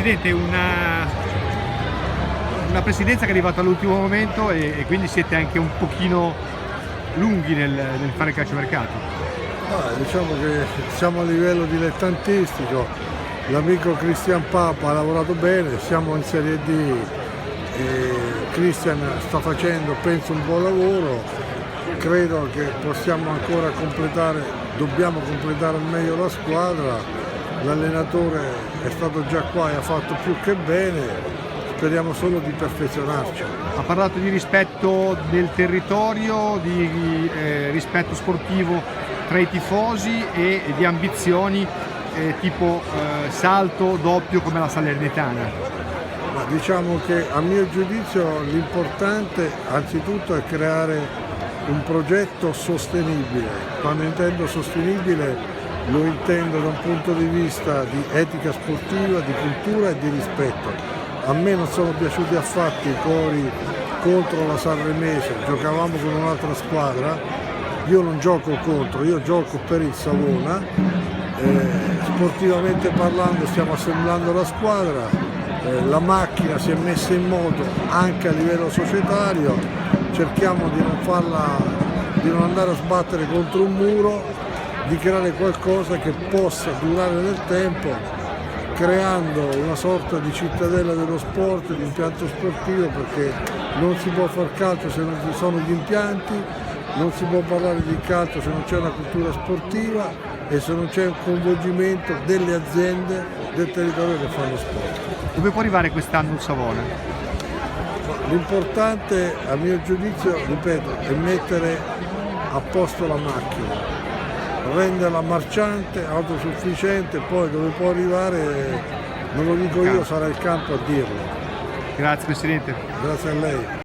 Presidente, una presidenza che è arrivata all'ultimo momento e quindi siete anche un pochino lunghi nel fare il calciomercato. Diciamo che siamo a livello dilettantistico, l'amico Cristian Papa ha lavorato bene, siamo in Serie D e Cristian sta facendo penso un buon lavoro, credo che possiamo ancora dobbiamo completare al meglio la squadra, l'allenatore è stato già qua e ha fatto più che bene, speriamo solo di perfezionarci. Ha parlato di rispetto del territorio, di rispetto sportivo tra i tifosi e di ambizioni tipo salto doppio come la Salernitana. Ma diciamo che a mio giudizio l'importante anzitutto è creare un progetto sostenibile. Quando intendo sostenibile lo intendo da un punto di vista di etica sportiva, di cultura e di rispetto. A me non sono piaciuti affatto i cori contro la Sanremese, giocavamo con un'altra squadra, io non gioco contro, io gioco per il Savona, sportivamente parlando stiamo assemblando la squadra, la macchina si è messa in moto anche a livello societario, cerchiamo di non andare a sbattere contro un muro, di creare qualcosa che possa durare nel tempo, creando una sorta di cittadella dello sport, di impianto sportivo, perché non si può far calcio se non ci sono gli impianti, non si può parlare di calcio se non c'è una cultura sportiva e se non c'è un coinvolgimento delle aziende del territorio che fanno sport. Dove può arrivare quest'anno il Savona? L'importante a mio giudizio, ripeto, è mettere a posto la macchina, renderla marciante, autosufficiente, poi dove può arrivare non lo dico io, sarà il campo a dirlo. Grazie Presidente. Grazie a lei.